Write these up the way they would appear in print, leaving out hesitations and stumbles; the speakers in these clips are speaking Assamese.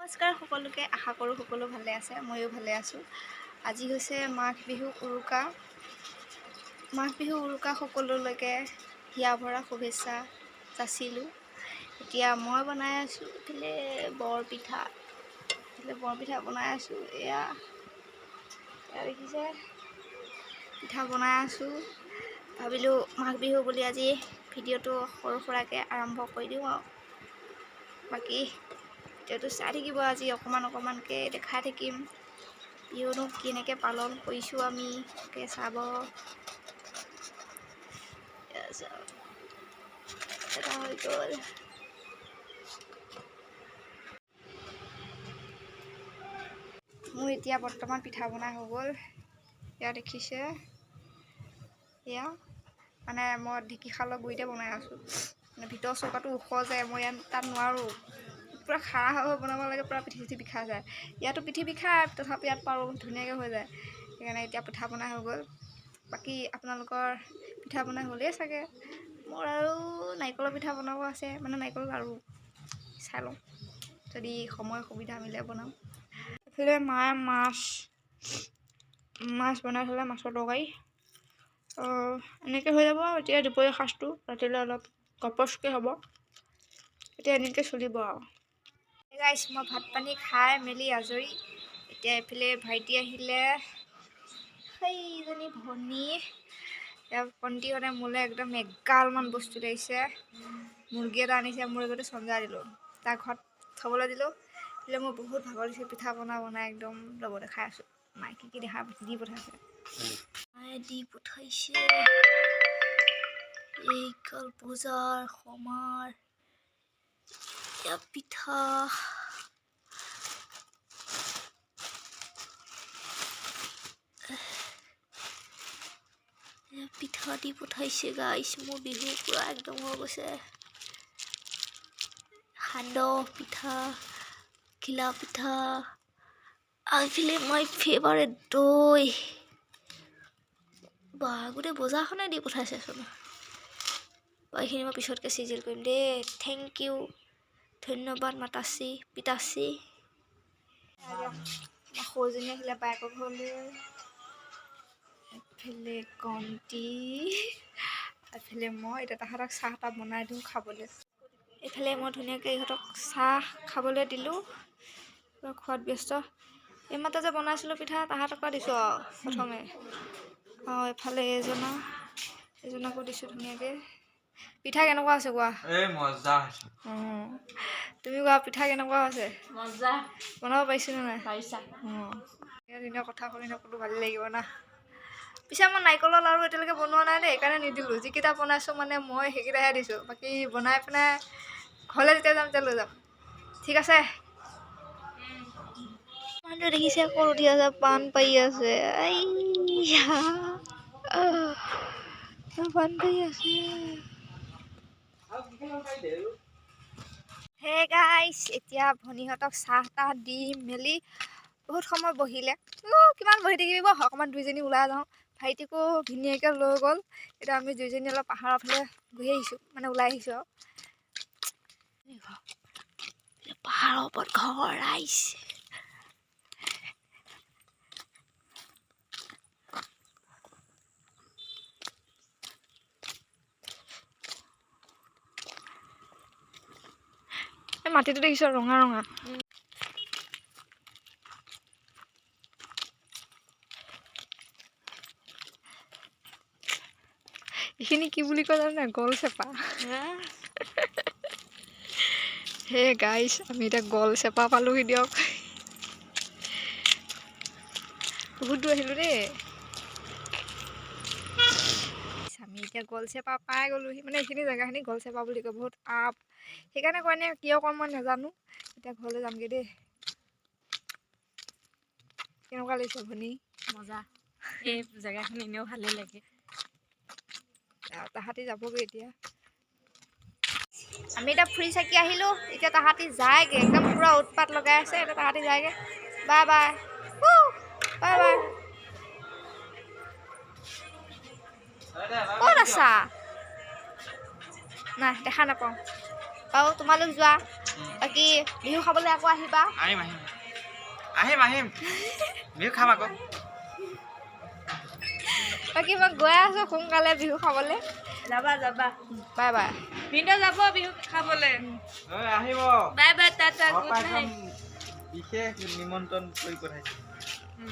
নমস্কাৰ সকলোকে, আশা কৰোঁ সকলো ভালে আছে, ময়ো ভালে আছোঁ। আজি হৈছে মাঘ বিহু উৰুকা। মাঘ বিহু উৰুকা সকলোলৈকে হিয়া ভৰা শুভেচ্ছা যাচিলোঁ। এতিয়া মই বনাই আছোঁ এইফালে বৰপিঠা বনাই আছোঁ। এয়া দেখিছে পিঠা বনাই আছোঁ। ভাবিলোঁ মাঘ বিহু বুলি আজি ভিডিঅ'টো সৰু সুৰাকৈ আৰম্ভ কৰি দিওঁ আৰু বাকী ভিডিঅ'টো চাই থাকিব। আজি অকণমানকৈ দেখাই থাকিম বিহুনো কেনেকৈ পালন কৰিছোঁ আমি, তাকে চাব। এটা হৈ গ'ল। মোৰ এতিয়া বৰ্তমান পিঠা বনাই হৈ গ'ল। এয়া দেখিছে, এয়া মানে মই ঢেঁকীশালৰ গুৰিতে বনাই আছোঁ। মানে ভিতৰৰ চৌকাটো ওখ যে, মই ইয়াত তাত নোৱাৰোঁ। পূৰা খাৰা হৈ বনাব লাগে, পূৰা পিঠি চিঠি বিষাই যায়। ইয়াতো পিঠি বিষায়, তথাপি ইয়াত পাৰোঁ, ধুনীয়াকৈ হৈ যায়। সেইকাৰণে এতিয়া পিঠা বনাই হৈ গ'ল। বাকী আপোনালোকৰ পিঠা বনাই হ'লেই চাগে। মোৰ আৰু নাৰিকলৰ পিঠা বনাব আছে, মানে নাৰিকল লাৰু। চাই লওঁ, যদি সময় সুবিধা মিলে বনাম। এইফালে মায়ে মাছ বনাই থ'লে, মাছৰ তৰকাৰী। এনেকৈ হৈ যাব আৰু এতিয়া দুপৰীয়া সাঁজটো। ৰাতিলৈ অলপ গপচকৈ হ'ব। এতিয়া এনেকৈ চলিব আৰু। গাইছ, মই ভাত পানী খাই মেলি আজৰি। এতিয়া এইফালে ভাইটি আহিলে, সেইজনী ভনী ভণ্টিহঁতে মোলৈ একদম এগালমান বস্তু লাগিছে। মুৰ্গী এটা আনিছে, মুৰ্গীটো চঞ্জা দিলোঁ, তাৰ ঘৰত থ'বলৈ দিলোঁ। দিলে মই বহুত ভাগৰ দিছোঁ, পিঠা বনাই একদম লগতে খাই আছোঁ। মায়ে কি দি পঠাইছে, মায়ে দি পঠাইছে এইগাল বজাৰ সমাৰ। এয়া পিঠা, পিঠা দি পঠাইছে গাইছ। মোৰ বিহু পূৰা একদম হৈ গৈছে। সান্দহ পিঠা, ঘিলা পিঠা, এইফালে মাই ফেভাৰেট দৈ। বা গোটেই বজাৰখনে দি পঠাইছেচোন। এইখিনি মই পিছতকৈ চিজিল কৰিম দেই। থেংক ইউ, ধন্যবাদ মাতাচি পিতাচি। সৰুজনী আহিলে বায়েকৰ ঘৰলৈ। এইফালে কণ্টি, এইফালে মই এতিয়া তাহাঁতক চাহ তাহ বনাই দিওঁ খাবলৈ। এইফালে মই ধুনীয়াকৈ ইহঁতক চাহ খাবলৈ দিলোঁ, পূৰা খোৱাত ব্যস্ত। এইমাত্ৰ যে বনাইছিলোঁ পিঠা, তাহাঁতক দিছোঁ আৰু প্ৰথমে। এইফালে এজনকো দিছোঁ ধুনীয়াকৈ। পিঠা কেনেকুৱা আছে কোৱা? মজা হৈছে। তুমি কোৱা, পিঠা কেনেকুৱা হৈছে? মজা। বনাব পাৰিছোঁ নে নাই? পাৰিছা। দিনৰ কথা শুনি নকলো ভালেই লাগিব না। পিছে মই নাৰিকলৰ লাৰু এতিয়ালৈকে বনোৱা নাই দেই, সেইকাৰণে নিদিলোঁ। যিকেইটা বনাইছোঁ মানে মই সেইকেইটাহে দিছোঁ। বাকী বনাই পিনে ঘৰলৈ যেতিয়া যাম তেতিয়া লৈ যাম, ঠিক আছে? মানুহটো দেখিছে ক'ত উঠি আছে, পাণ পাৰি আছে। পাণ পাৰি আছে। হে গাইছ, এতিয়া ভনীহঁতক চাহ তাহ দি মেলি বহুত সময় বহিলে। কিমান বহি থাকিবি বাৰু, অকণমান দুইজনী ওলাই যাওঁ। ভাইটিকো ভিনীয়েকে লৈ গ'ল। এতিয়া আমি দুইজনী অলপ পাহাৰৰ ফালে ঘূৰি আহিছোঁ, মানে ওলাই আহিছোঁ আৰু। পাহাৰৰ ওপৰত ঘৰ আহিছে। মাটিটো দেখিছোঁ ৰঙা ৰঙা। এইখিনি কি বুলি কয় জানো, গল চেপা। হে গাইছ, আমি এতিয়া গল চেপা পালোহি দিয়ক। বহুত দূৰ আহিলোঁ দেই। আমি এতিয়া গলচেপা পাই গ'লোহি, মানে এইখিনি জেগাখিনি গলচেপা বুলি কয়, বহুত আপ। সেইকাৰণে কয় নে কিয় কয় মই নাজানো। এতিয়া ঘৰলৈ যামগৈ দেই। কেনেকুৱা লাগিছে ভনী? মজা। এই জেগাখিনি এনেও ভালেই লাগে। তাহাঁতি যাবগৈ এতিয়া। আমি এতিয়া ফুৰি চাকি আহিলোঁ। এতিয়া তাহাঁতি যায়গৈ, একদম পূৰা উৎপাত লগাই আছে। এতিয়া তাহাঁতি যায়গৈ। Bye bye, bye bye. ক'ত আছা? নাই, দেখা নাপাওঁ। বাৰু তোমালোক যোৱা বাকী বিহু খাবলৈ আকৌ আহিবা আহিম বিহু খাম আকৌ বাকী মই গৈ আছোঁ সোনকালে বিহু খাবলৈ যাবা বাই বাই ভিনদেউ যাব বিহু খাবলৈ আহিব বাই বাই টাটা গুড একদম নাইট বিশেষ নিমন্ত্ৰণ কৰি পঠাইছে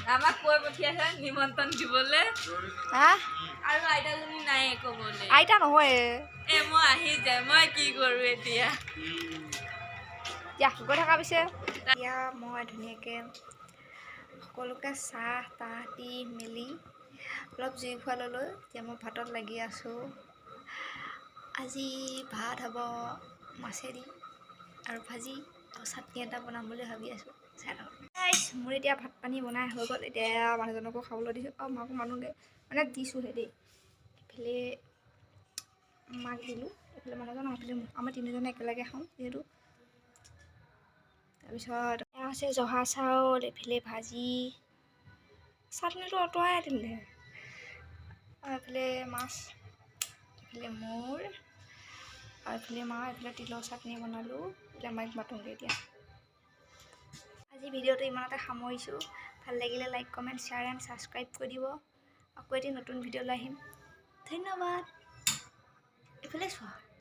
আমাক কৈ পঠিয়াইছে নিমন্ত্ৰণ দিবলৈ হা আৰু আইতাজনী নাই ক'বলৈ আইতা নহয় মই আহি যায় মই কি কৰোঁ এতিয়া দিয়া গৈ থকা পিছে এতিয়া মই ধুনীয়াকৈ সকলোকে চাহ তাহ দি মেলি অলপ জুই খোৱা ল'লোঁ এতিয়া মই ভাতত লাগি আছোঁ আজি ভাত হ'ব মাছেদি আৰু ভাজি আৰু চাটনি এটা বনাম বুলি ভাবি আছোঁ চাই থাকক মোৰ এতিয়া ভাত পানী বনাই হৈ গ'ল এতিয়া মানুহজনকো খাবলৈ দিছোঁ আৰু মাকো মানুহকে মানে দিছোঁহে দেই এইফালে মাক দিলোঁ এইফালে মানুহজন সেইফালে আমাৰ তিনিজনে একেলগে খাওঁ যিহেতু তাৰপিছত এয়া আছে জহা চাউল এইফালে ভাজি চাটনিটো আঁতৰাই দিলে আৰু এইফালে মাছ এইফালে মোৰ আৰু এইফালে মা এইফালে তিলৰ চাটনি বনালোঁ এতিয়া মাইক মাতোঁগৈ এতিয়া আজি ভিডিঅ'টো ইমানতে সামৰিছোঁ ভাল লাগিলে like comment share and subscribe কৰি দিব আকৌ এটি নতুন ভিডিঅ'লৈ আহিম ধন্যবাদ এইফালে চোৱা